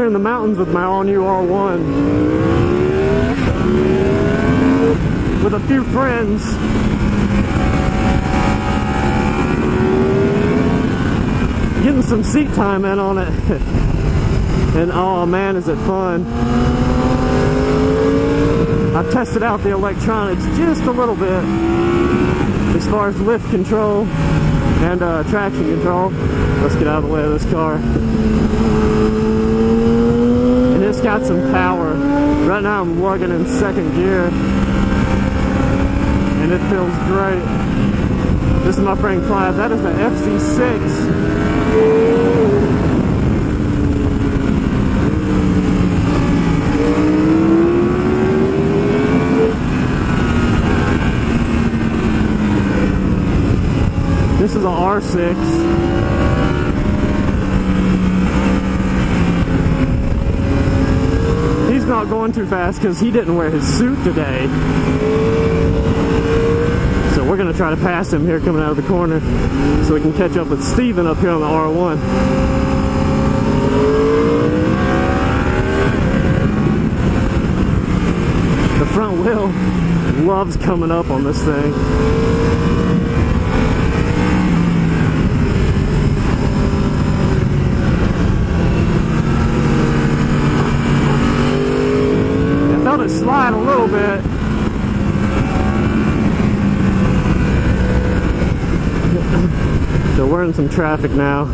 here in the mountains with my all-new R1 with a few friends. Getting some seat time in on it. And oh man, is it fun. I've tested out the electronics just a little bit as far as lift control and traction control. Let's get out of the way of this car. And it's got some power. Right now I'm lugging in second gear and it feels great. This is my friend Clive. That is the FC6. This is a R6. He's not going too fast because he didn't wear his suit today. So we're going to try to pass him here coming out of the corner so we can catch up with Steven up here on the R1. The front wheel loves coming up on this thing. It slide a little bit. So we're in some traffic now,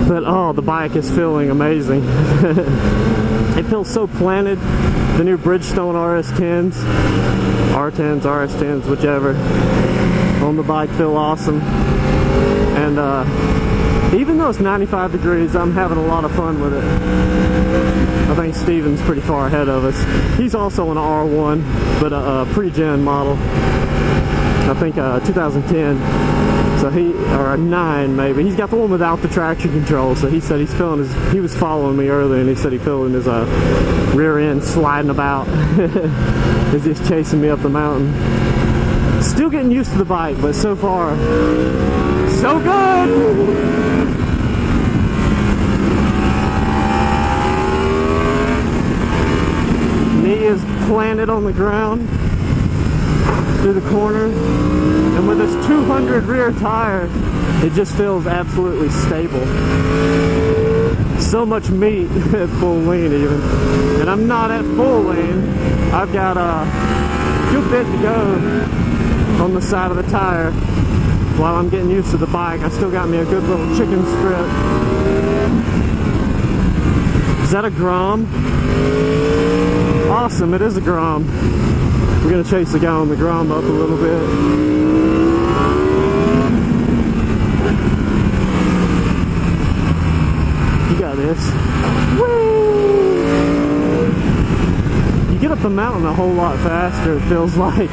but oh, the bike is feeling amazing. It feels so planted. The new Bridgestone RS10s, R10s, RS10s, whichever, on the bike feel awesome. And even though it's 95 degrees, I'm having a lot of fun with it. I think Steven's pretty far ahead of us. He's also an R1, but a pre-gen model. I think 2010. So or a 9 maybe. He's got the one without the traction control. So he said he's feeling he was following me earlier and he said he's feeling his rear end sliding about as he's chasing me up the mountain. Still getting used to the bike, but so far, so good! Knee is planted on the ground through the corner, and with this 200 rear tire, it just feels absolutely stable. So much meat at full lean even, and I'm not at full lean. I've got a good bit to go on the side of the tire while I'm getting used to the bike. I still got me a good little chicken strip. Is that a Grom? Awesome, it is a Grom. We're gonna chase the guy on the Grom up a little bit. You got this. Whee! You get up the mountain a whole lot faster, it feels like.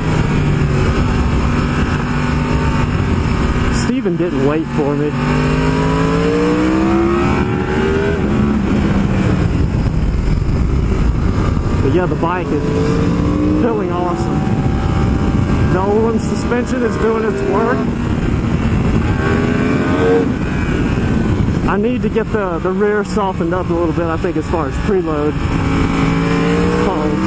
Steven didn't wait for me. But yeah, the bike is feeling awesome. The Olin suspension is doing its work. I need to get the rear softened up a little bit, I think, as far as preload falls.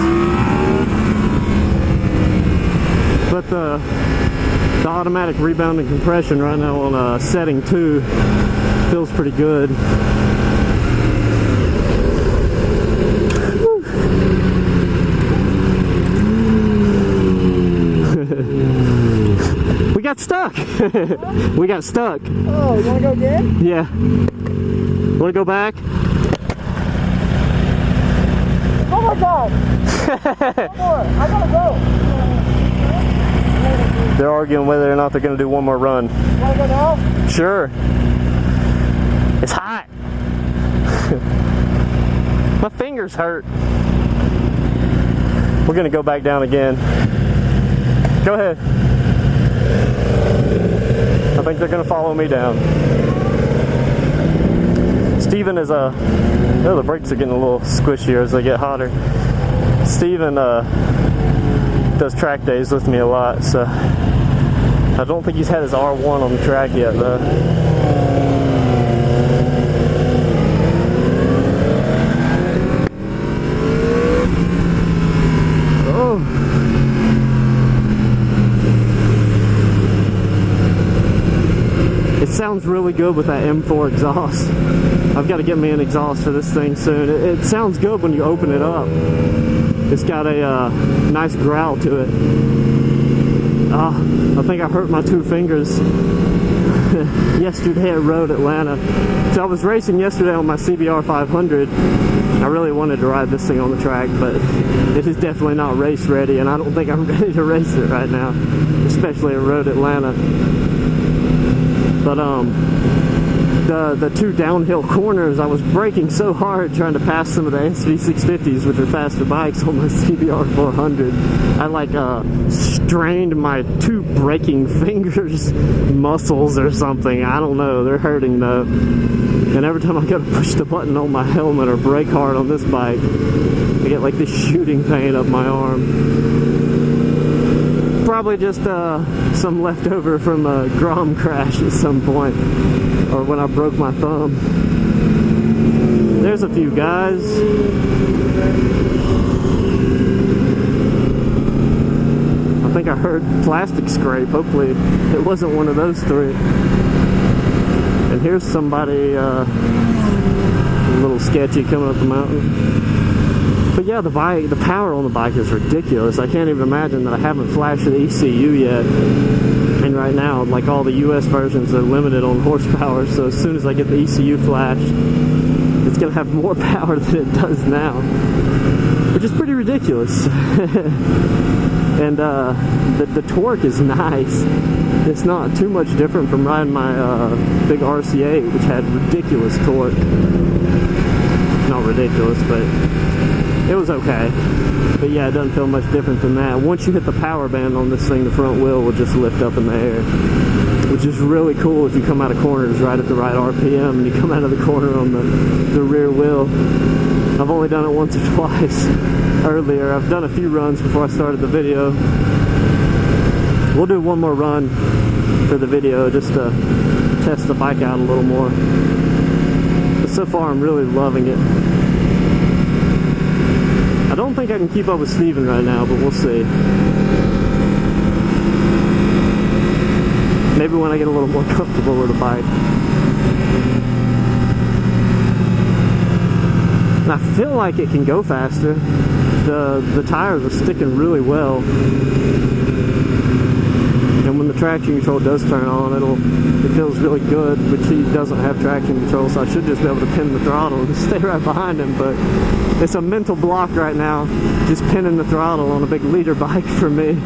But the automatic rebound and compression right now on setting 2 feels pretty good. We got stuck. We got stuck. Oh, you wanna go again? Yeah. Wanna go back? Oh my god! One more. I gotta go. They're arguing whether or not they're gonna do one more run. You wanna go now? Sure. It's hot. My fingers hurt. We're gonna go back down again. Go ahead. I think they're gonna follow me down. Steven is oh, the brakes are getting a little squishier as they get hotter. Steven does track days with me a lot, so I don't think he's had his R1 on the track yet though. sounds really good with that M4 exhaust. I've got to get me an exhaust for this thing soon. It sounds good when you open it up. It's got a nice growl to it. I think I hurt my 2 fingers yesterday at Road Atlanta. So I was racing yesterday on my CBR 500. I really wanted to ride this thing on the track, but it is definitely not race ready, and I don't think I'm ready to race it right now, especially at Road Atlanta. But the 2 downhill corners, I was braking so hard trying to pass some of the SV650s, which are faster bikes, on my CBR 400. I like strained my 2 braking fingers muscles or something. I don't know, they're hurting though. And every time I go to push the button on my helmet or brake hard on this bike, I get like this shooting pain up my arm. Probably just some leftover from a Grom crash at some point, or when I broke my thumb. There's a few guys. I think I heard plastic scrape. Hopefully it wasn't one of those 3. And here's somebody a little sketchy coming up the mountain. But yeah, the power on the bike is ridiculous. I can't even imagine that I haven't flashed the ECU yet. And right now, like all the US versions are limited on horsepower, so as soon as I get the ECU flashed, it's gonna have more power than it does now, which is pretty ridiculous. And the torque is nice. It's not too much different from riding my big RC8, which had ridiculous torque. Not ridiculous, but it was okay. But yeah, it doesn't feel much different than that. Once you hit the power band on this thing, the front wheel will just lift up in the air, which is really cool if you come out of corners right at the right RPM and you come out of the corner on the rear wheel. I've only done it once or twice earlier. I've done a few runs before I started the video. We'll do one more run for the video just to test the bike out a little more. But so far I'm really loving it. I don't think I can keep up with Steven right now, but we'll see. Maybe when I get a little more comfortable with the bike. And I feel like it can go faster. The tires are sticking really well. And when the traction control does turn on, it feels really good, which he doesn't have traction control, so I should just be able to pin the throttle and stay right behind him, but it's a mental block right now, just pinning the throttle on a big leader bike for me.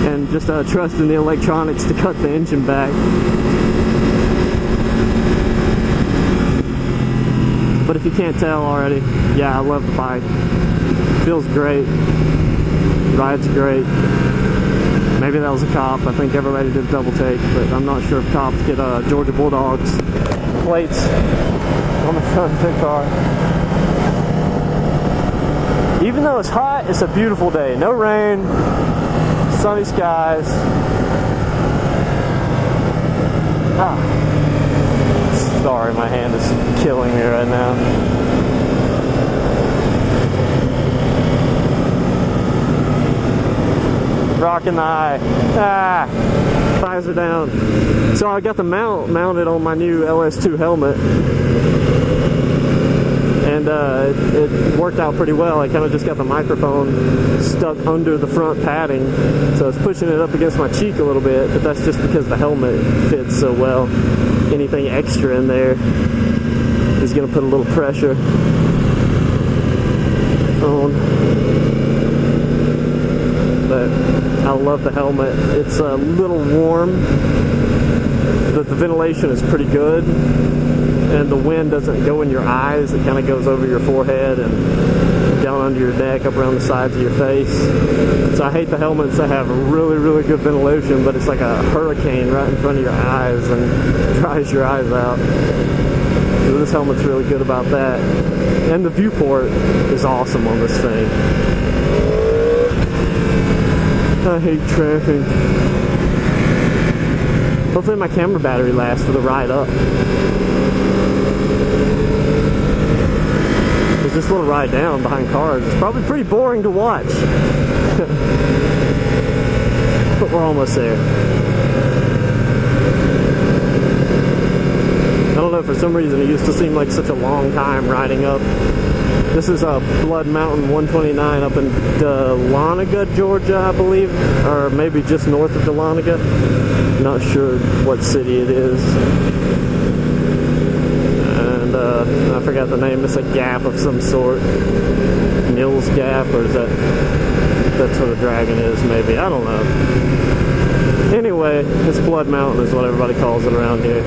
And just trusting the electronics to cut the engine back. But if you can't tell already, yeah, I love the bike. Feels great. Rides great. Maybe that was a cop. I think everybody did a double take, but I'm not sure if cops get Georgia Bulldogs plates on the front of their car. Even though it's hot, it's a beautiful day. No rain, sunny skies. Sorry, my hand is killing me right now. Rocking the eye. Thighs are down. So I got the mount mounted on my new LS2 helmet. And it worked out pretty well. I kind of just got the microphone stuck under the front padding, so it's pushing it up against my cheek a little bit, but that's just because the helmet fits so well. Anything extra in there is going to put a little pressure on. But I love the helmet. It's a little warm, but the ventilation is pretty good. And the wind doesn't go in your eyes, it kind of goes over your forehead and down under your neck, up around the sides of your face. So I hate the helmets that have really, really good ventilation, but it's like a hurricane right in front of your eyes and dries your eyes out. So this helmet's really good about that. And the viewport is awesome on this thing. I hate traffic. Hopefully my camera battery lasts for the ride up. This little ride down behind cars is probably pretty boring to watch. But we're almost there. some reason it used to seem like such a long time riding up. This is Blood Mountain 129 up in Dahlonega, Georgia, I believe, or maybe just north of Dahlonega. Not sure what city it is. And I forgot the name. It's a gap of some sort. Mills Gap, or is that's what a dragon is, maybe. I don't know. Anyway, it's Blood Mountain is what everybody calls it around here.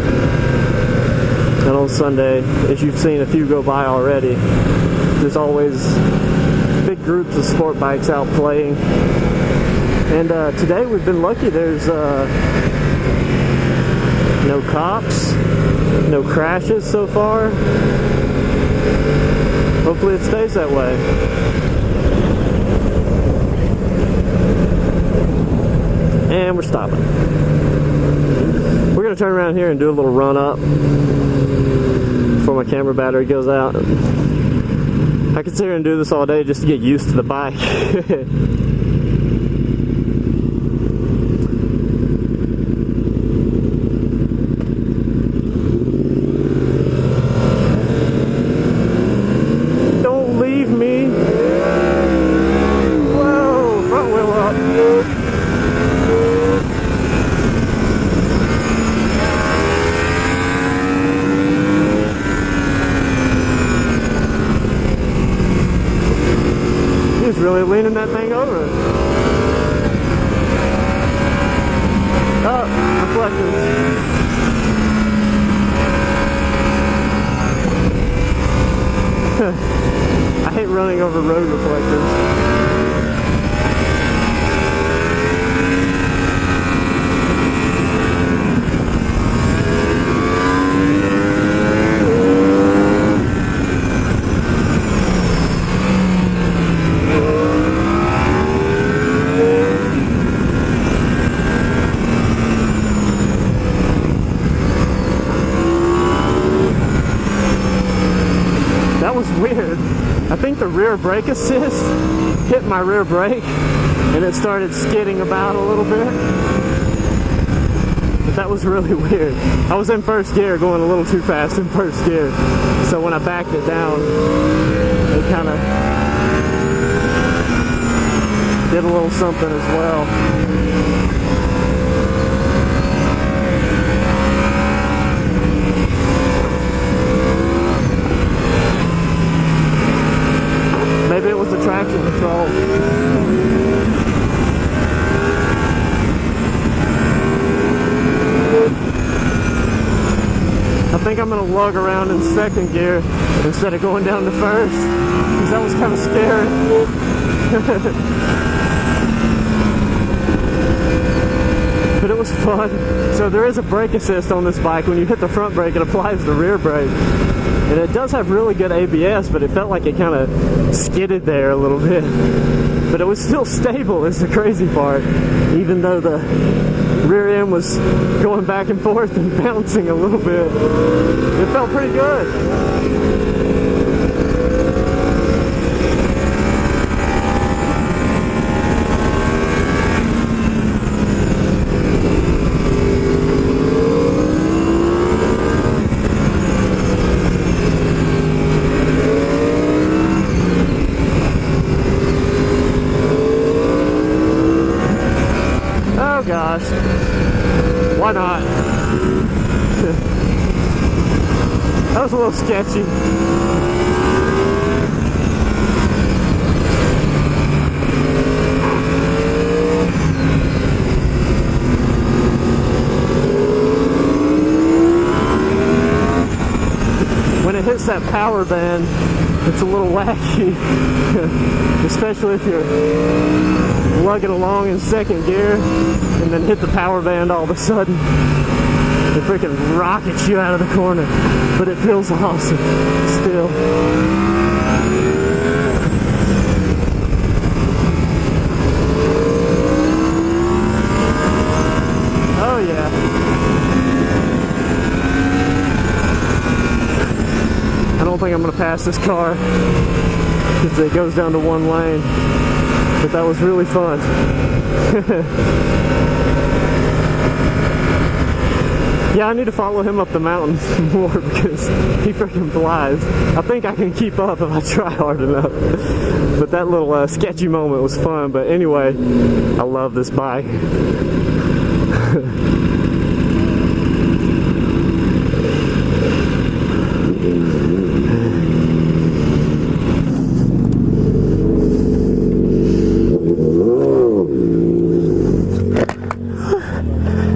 And on Sunday, as you've seen a few go by already, there's always big groups of sport bikes out playing. And today we've been lucky. There's no cops, no crashes so far. Hopefully it stays that way. And we're stopping. We're going to turn around here and do a little run up before my camera battery goes out. I could sit here and do this all day just to get used to the bike. Don't leave me. Whoa, front wheel up. Really leaning that thing over. Oh, reflectors. I hate running over road reflectors. That was weird. I think the rear brake assist hit my rear brake and it started skidding about a little bit. But that was really weird. I was in first gear going a little too fast in first gear. So when I backed it down, it kind of did a little something as well. Maybe it was the traction control. I think I'm going to lug around in second gear instead of going down to first, because that was kind of scary. But it was fun. So there is a brake assist on this bike. When you hit the front brake, it applies the rear brake. And it does have really good ABS, but it felt like it kind of skidded there a little bit. But it was still stable is the crazy part, even though the rear end was going back and forth and bouncing a little bit. It felt pretty good. Gosh, why not? That was a little sketchy. When it hits that power band, it's a little wacky, especially if you're lugging along in second gear and then hit the power band all of a sudden. It freaking rockets you out of the corner, but it feels awesome still. Oh yeah. I don't think I'm going to pass this car because it goes down to one lane. But that was really fun. Yeah, I need to follow him up the mountains more because he freaking flies. I think I can keep up if I try hard enough. But that little sketchy moment was fun. But anyway, I love this bike.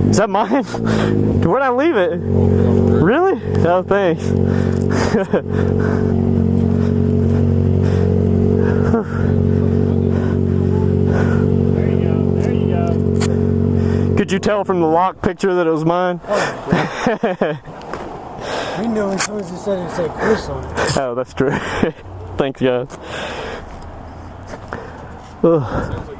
Is that mine? Where'd I leave it? Really? Oh, thanks. Could you tell from the lock picture that it was mine? We knew as soon as he said it said Chris on it. Oh, that's true. Thanks, guys. Ugh.